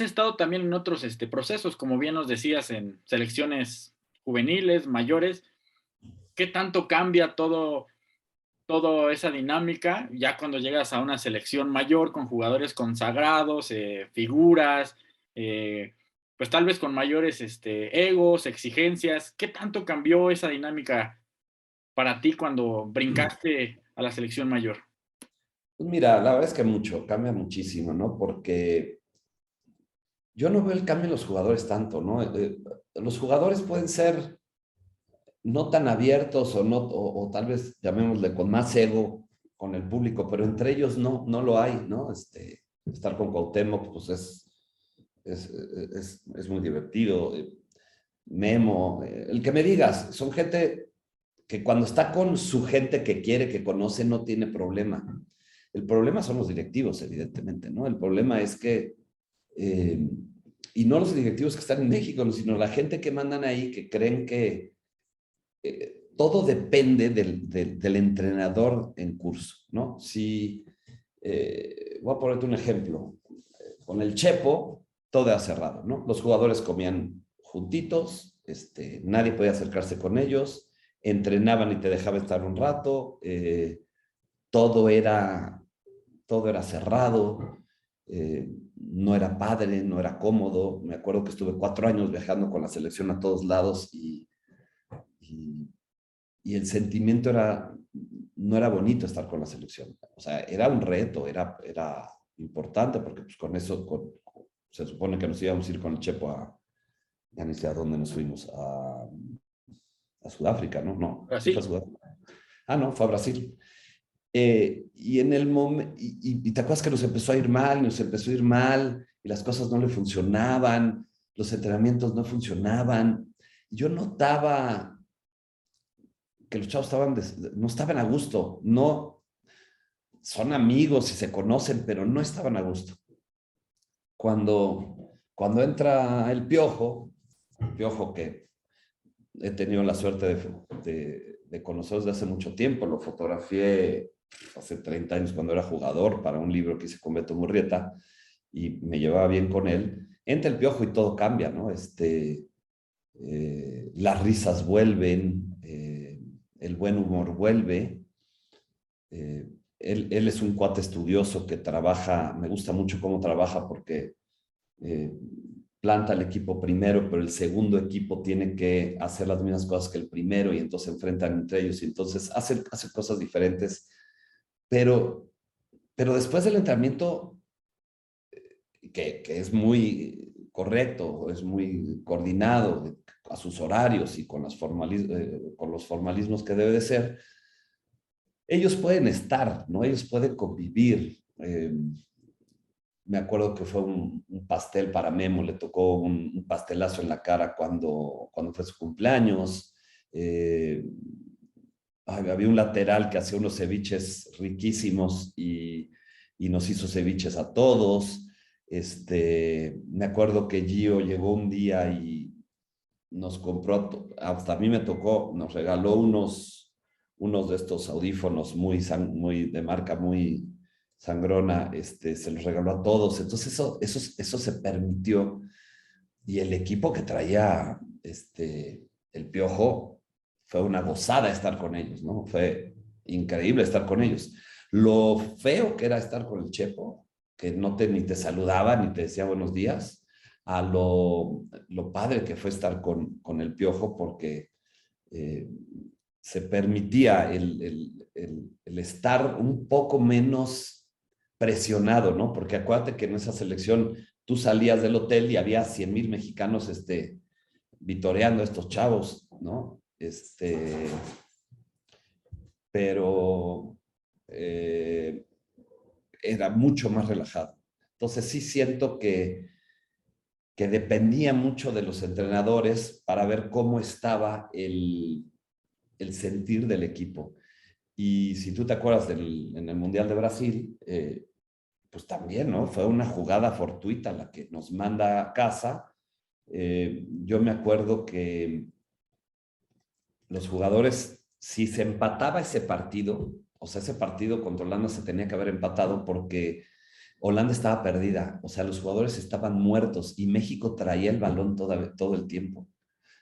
has estado también en otros procesos, como bien nos decías, en selecciones juveniles, mayores. ¿Qué tanto cambia toda esa dinámica ya cuando llegas a una selección mayor con jugadores consagrados, figuras, eh, pues tal vez con mayores egos, exigencias? ¿Qué tanto cambió esa dinámica para ti cuando brincaste a la selección mayor? Pues mira, la verdad es que mucho, cambia muchísimo, ¿no? Porque yo no veo el cambio en los jugadores tanto, ¿no? Los jugadores pueden ser no tan abiertos o, no, o tal vez llamémosle con más ego con el público, pero entre ellos no lo hay, ¿no? Estar con Cuauhtémoc, pues es muy divertido. Memo, el que me digas, son gente que cuando está con su gente que quiere, que conoce, no tiene problema. El problema son los directivos, evidentemente, ¿no? El problema es que, eh, y no los directivos que están en México, sino la gente que mandan ahí, que creen que todo depende del entrenador en curso, ¿no? Si, voy a ponerte un ejemplo, con el Chepo, todo era cerrado, ¿no? Los jugadores comían juntitos, nadie podía acercarse con ellos, entrenaban y te dejaban estar un rato, todo era, todo era cerrado, no era padre, no era cómodo. Me acuerdo que estuve 4 años viajando con la selección a todos lados y, y el sentimiento era, no era bonito estar con la selección. O sea, era un reto, era importante porque pues, con eso se supone que nos íbamos a ir con el Chepo ya ni sé a dónde nos fuimos, a Sudáfrica, ¿no? No, sí fue a Brasil. Sudáfrica. Ah, no, fue a Brasil. Y en el momento, y te acuerdas que nos empezó a ir mal, nos empezó a ir mal, y las cosas no le funcionaban, los entrenamientos no funcionaban. Yo notaba que los chavos no estaban a gusto, no, son amigos y se conocen, pero no estaban a gusto. Cuando entra el Piojo que he tenido la suerte de conocer desde hace mucho tiempo, lo fotografié hace 30 años cuando era jugador para un libro que hice con Beto Murrieta y me llevaba bien con él. Entra el Piojo y todo cambia, ¿no? Las risas vuelven, el buen humor vuelve. Él es un cuate estudioso que trabaja, me gusta mucho cómo trabaja porque eh, planta el equipo primero, pero el segundo equipo tiene que hacer las mismas cosas que el primero y entonces se enfrentan entre ellos y entonces hace cosas diferentes, pero, pero después del entrenamiento, que es muy correcto, es muy coordinado a sus horarios y con, con los formalismos que debe de ser, ellos pueden estar, ¿no? Ellos pueden convivir. Me acuerdo que fue un pastel para Memo, le tocó un pastelazo en la cara cuando fue su cumpleaños. Eh, Había un lateral que hacía unos ceviches riquísimos y nos hizo ceviches a todos. Me acuerdo que Gio llegó un día y nos compró, hasta a mí me tocó, nos regaló unos de estos audífonos muy de marca muy sangrona, se los regaló a todos. Entonces eso se permitió. Y el equipo que traía el Piojo fue una gozada estar con ellos, ¿no? Fue increíble estar con ellos. Lo feo que era estar con el Chepo, que ni te saludaba ni te decía buenos días, a lo padre que fue estar con el Piojo porque eh, se permitía el estar un poco menos presionado, ¿no? Porque acuérdate que en esa selección tú salías del hotel y había 100,000 mexicanos vitoreando a estos chavos, ¿no? Pero eh, era mucho más relajado. Entonces sí siento que dependía mucho de los entrenadores para ver cómo estaba el sentir del equipo. Y si tú te acuerdas en el Mundial de Brasil, pues también, ¿no? Fue una jugada fortuita la que nos manda a casa. Yo me acuerdo que los jugadores, si se empataba ese partido, o sea, ese partido contra Holanda se tenía que haber empatado porque Holanda estaba perdida, o sea, los jugadores estaban muertos y México traía el balón todo el tiempo,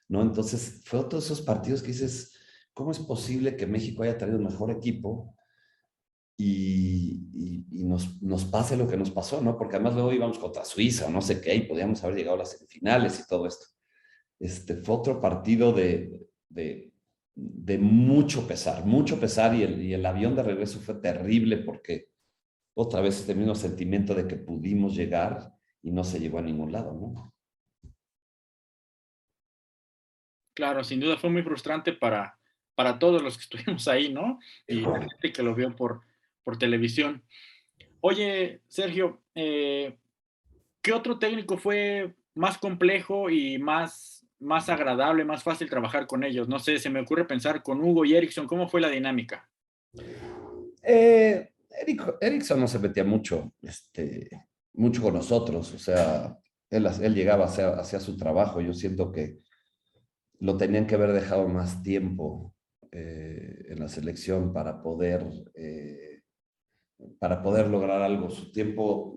¿no? Entonces, fue otro de esos partidos que dices, ¿cómo es posible que México haya traído un mejor equipo y nos pase lo que nos pasó, ¿no? Porque además luego íbamos contra Suiza o no sé qué y podíamos haber llegado a las semifinales y todo esto. Fue otro partido de mucho pesar y el avión de regreso fue terrible porque otra vez este mismo sentimiento de que pudimos llegar y no se llegó a ningún lado, ¿no? Claro, sin duda fue muy frustrante para todos los que estuvimos ahí, ¿no? Y la gente que lo vio por televisión. Oye, Sergio, ¿qué otro técnico fue más complejo y más agradable, más fácil trabajar con ellos? No sé, se me ocurre pensar con Hugo y Erickson, ¿cómo fue la dinámica? Erickson no se metía mucho con nosotros, o sea, él llegaba hacia su trabajo, yo siento que lo tenían que haber dejado más tiempo en la selección eh, para poder lograr algo. Su tiempo,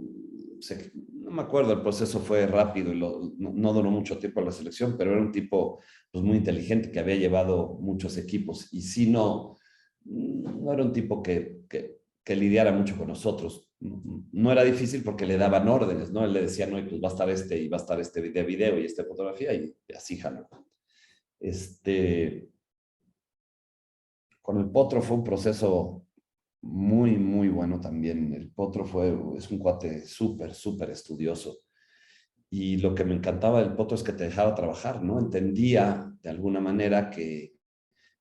no me acuerdo, el proceso fue rápido y no duró mucho tiempo en la selección, pero era un tipo pues, muy inteligente que había llevado muchos equipos y sí no era un tipo que lidiara mucho con nosotros. No era difícil porque le daban órdenes, ¿no? Él le decía, no, pues va a estar y va a estar este de video y esta fotografía y así jaló. Este, con el Potro fue un proceso muy bueno también. El Potro es un cuate súper estudioso. Y lo que me encantaba del Potro es que te dejaba trabajar, ¿no? Entendía de alguna manera que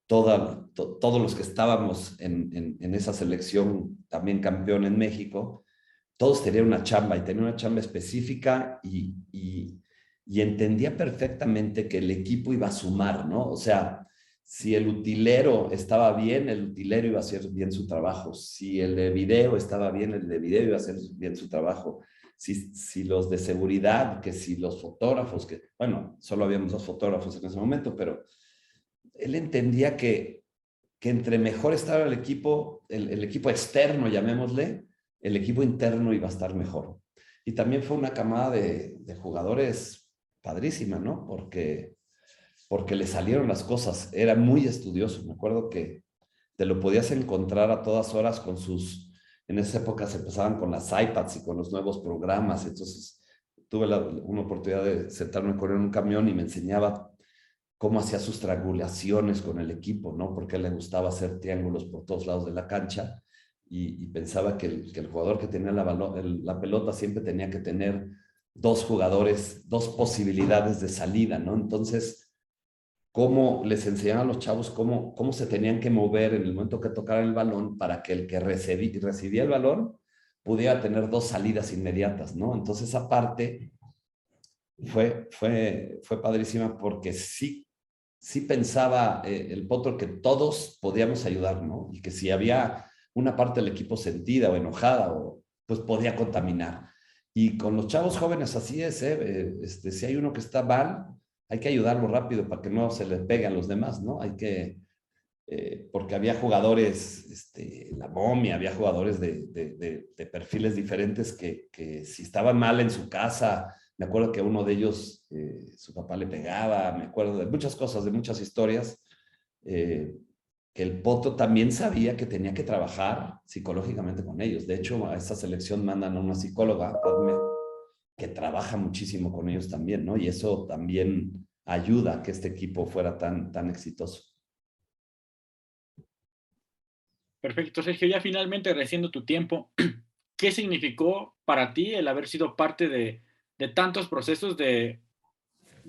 todos los que estábamos en esa selección, también campeón en México, todos tenían una chamba y tenían una chamba específica y entendía perfectamente que el equipo iba a sumar, ¿no? O sea, si el utilero estaba bien, el utilero iba a hacer bien su trabajo. Si el de video estaba bien, el de video iba a hacer bien su trabajo. Si los de seguridad, que si los fotógrafos, que bueno, solo habíamos 2 fotógrafos en ese momento, pero él entendía que entre mejor estaba el equipo, el equipo externo, llamémosle, el equipo interno iba a estar mejor. Y también fue una camada de jugadores padrísima, ¿no? Porque le salieron las cosas. Era muy estudioso. Me acuerdo que te lo podías encontrar a todas horas en esa época se empezaban con las iPads y con los nuevos programas. Entonces tuve una oportunidad de sentarme con él en un camión y me enseñaba cómo hacía sus triangulaciones con el equipo, ¿no? Porque a él le gustaba hacer triángulos por todos lados de la cancha y pensaba que el jugador que tenía la pelota siempre tenía que tener 2 jugadores, 2 posibilidades de salida, ¿no? Entonces, cómo les enseñaban a los chavos cómo se tenían que mover en el momento que tocaran el balón para que el que recibía el balón pudiera tener 2 salidas inmediatas, ¿no? Entonces, esa parte fue padrísima porque sí pensaba el Potro que todos podíamos ayudar, ¿no? Y que si había una parte del equipo sentida o enojada, pues podía contaminar. Y con los chavos jóvenes así es, ¿eh? Si hay uno que está mal, hay que ayudarlo rápido para que no se le pegue a los demás, ¿no? Porque había jugadores, la momia, había jugadores de perfiles diferentes que si estaban mal en su casa, me acuerdo que a uno de ellos su papá le pegaba, me acuerdo de muchas cosas, de muchas historias, eh, que el Poto también sabía que tenía que trabajar psicológicamente con ellos. De hecho, a esta selección mandan a una psicóloga, Padme, que trabaja muchísimo con ellos también, ¿no? Y eso también ayuda a que este equipo fuera tan exitoso. Perfecto, Sergio, ya finalmente agradeciendo tu tiempo, ¿qué significó para ti el haber sido parte de tantos procesos de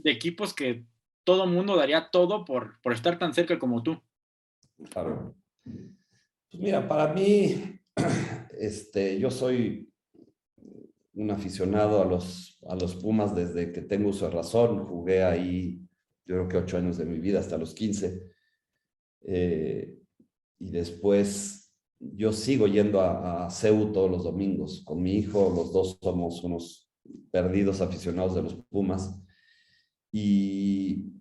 equipos que todo mundo daría todo por estar tan cerca como tú? Claro. Pues mira, para mí, yo soy un aficionado a los Pumas desde que tengo uso de razón. Jugué ahí, yo creo que 8 años de mi vida, hasta los 15. Eh, y después yo sigo yendo a CEU todos los domingos. Con mi hijo, los dos somos unos perdidos aficionados de los Pumas. Y,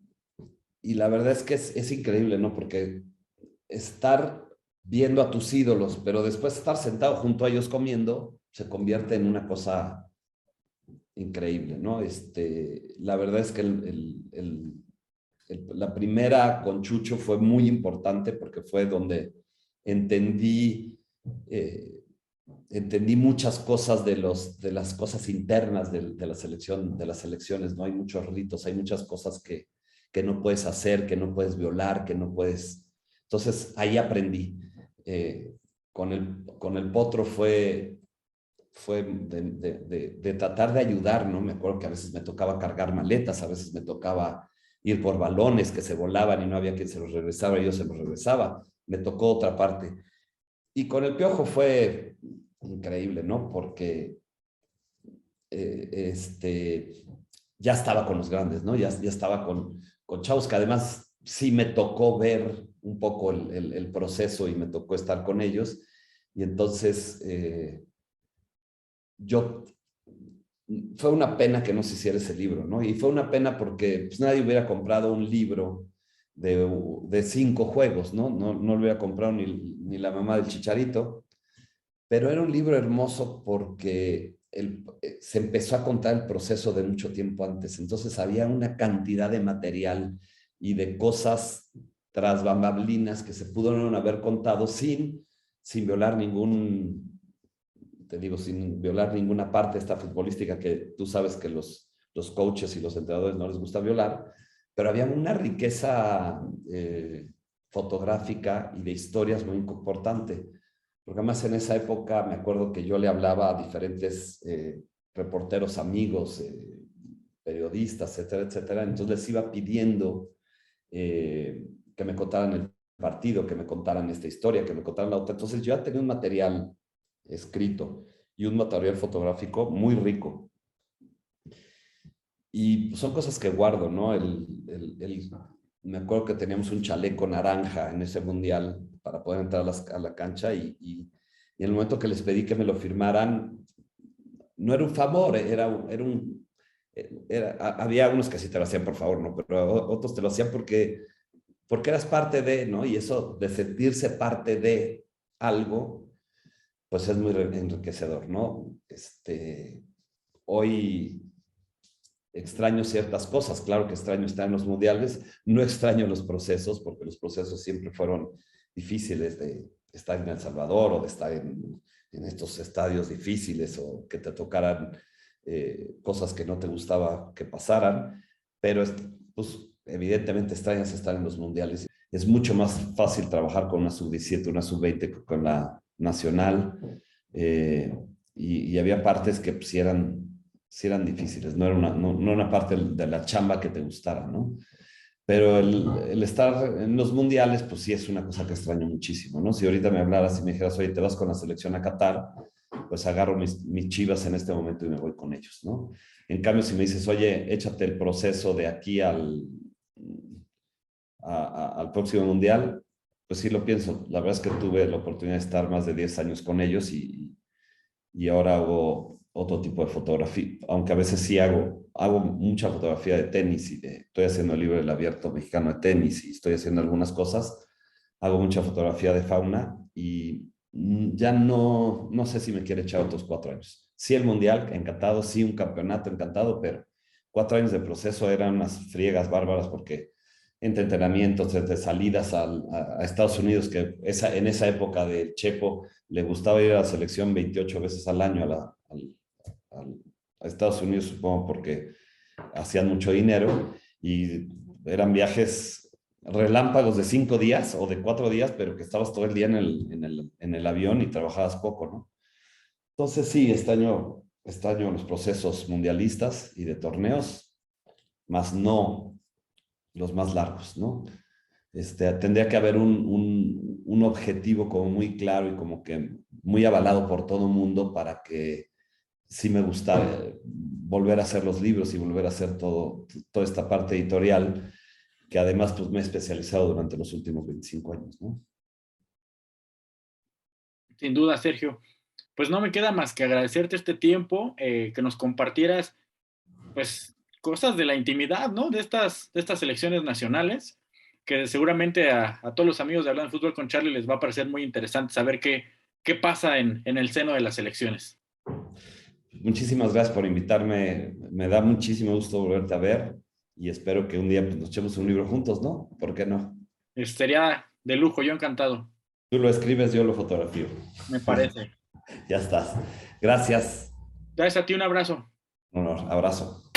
y la verdad es que es increíble, ¿no? Porque estar viendo a tus ídolos, pero después estar sentado junto a ellos comiendo, se convierte en una cosa increíble, ¿no? La verdad es que la primera con Chucho fue muy importante porque fue donde entendí, eh, entendí muchas cosas de las cosas internas de la selección, de las selecciones, ¿no? Hay muchos ritos, hay muchas cosas que no puedes hacer, que no puedes violar, que no puedes... Entonces, ahí aprendí. Con el Potro fue de tratar de ayudar, ¿no? Me acuerdo que a veces me tocaba cargar maletas, a veces me tocaba ir por balones que se volaban y no había quien se los regresaba, y yo se los regresaba. Me tocó otra parte. Y con el Piojo fue increíble, ¿no? Porque ya estaba con los grandes, ¿no? Ya estaba con chavos que además sí me tocó ver un poco el proceso y me tocó estar con ellos. Y entonces fue una pena que no se hiciera ese libro, ¿no? Y fue una pena porque pues, nadie hubiera comprado un libro de 5 juegos, ¿no? No lo hubiera comprado ni la mamá del Chicharito, pero era un libro hermoso porque se empezó a contar el proceso de mucho tiempo antes, entonces había una cantidad de material y de cosas tras bambalinas que se pudieron haber contado sin violar te digo, sin violar ninguna parte esta futbolística que tú sabes que los coaches y los entrenadores no les gusta violar, pero había una riqueza fotográfica y de historias muy importante. Porque además en esa época me acuerdo que yo le hablaba a diferentes reporteros amigos, periodistas, etcétera, etcétera. Entonces les iba pidiendo que me contaran el partido, que me contaran esta historia, que me contaran la otra. Entonces yo ya tenía un material escrito y un material fotográfico muy rico. Y son cosas que guardo, ¿no? Me acuerdo que teníamos un chaleco naranja en ese mundial para poder entrar a la cancha y en el momento que les pedí que me lo firmaran, no era un favor, había unos que sí te lo hacían por favor, ¿no? Pero otros te lo hacían porque eras parte de, ¿no? Y eso de sentirse parte de algo, pues es muy enriquecedor, ¿no? Hoy extraño ciertas cosas, claro que extraño estar en los mundiales, no extraño los procesos, porque los procesos siempre fueron difíciles de estar en El Salvador o de estar en estos estadios difíciles o que te tocaran cosas que no te gustaba que pasaran, pero pues, evidentemente extrañas estar en los mundiales. Es mucho más fácil trabajar con una sub-17, una sub-20 que con la nacional, y había partes que pues, sí eran difíciles, no era no una parte de la chamba que te gustara, ¿no? Pero el estar en los mundiales, pues sí es una cosa que extraño muchísimo, ¿no? Si ahorita me hablaras y me dijeras, oye, te vas con la selección a Qatar, pues agarro mis chivas en este momento y me voy con ellos, ¿no? En cambio, si me dices, oye, échate el proceso de aquí al próximo mundial, pues sí lo pienso. La verdad es que tuve la oportunidad de estar más de 10 años con ellos y ahora hago otro tipo de fotografía, aunque a veces sí hago mucha fotografía de tenis estoy haciendo el libro del abierto mexicano de tenis y estoy haciendo algunas cosas, hago mucha fotografía de fauna y ya no sé si me quiere echar otros 4 años. Sí el mundial, encantado, sí un campeonato, encantado, pero 4 años de proceso eran unas friegas bárbaras porque entre entrenamientos, entre salidas a Estados Unidos, que en esa época del Chepo le gustaba ir a la selección 28 veces al año a Estados Unidos, supongo, porque hacían mucho dinero y eran viajes relámpagos de 5 días o de 4 días, pero que estabas todo el día en el avión y trabajabas poco, ¿no? Entonces sí, este año los procesos mundialistas y de torneos, más no los más largos, ¿no? Tendría que haber un objetivo como muy claro y como que muy avalado por todo el mundo para que sí me gustara volver a hacer los libros y volver a hacer toda esta parte editorial que además pues, me he especializado durante los últimos 25 años, ¿no? Sin duda, Sergio. Pues no me queda más que agradecerte este tiempo, que nos compartieras, pues, cosas de la intimidad, ¿no? De estas selecciones nacionales, que seguramente a todos los amigos de Hablando de Fútbol con Charlie les va a parecer muy interesante saber qué pasa en el seno de las selecciones. Muchísimas gracias por invitarme. Me da muchísimo gusto volverte a ver y espero que un día pues, nos echemos un libro juntos, ¿no? ¿Por qué no? Sería de lujo, yo encantado, Tú lo escribes, yo lo fotografío. me parece. Ya estás. Gracias. Gracias a ti, un abrazo. Un honor. Abrazo.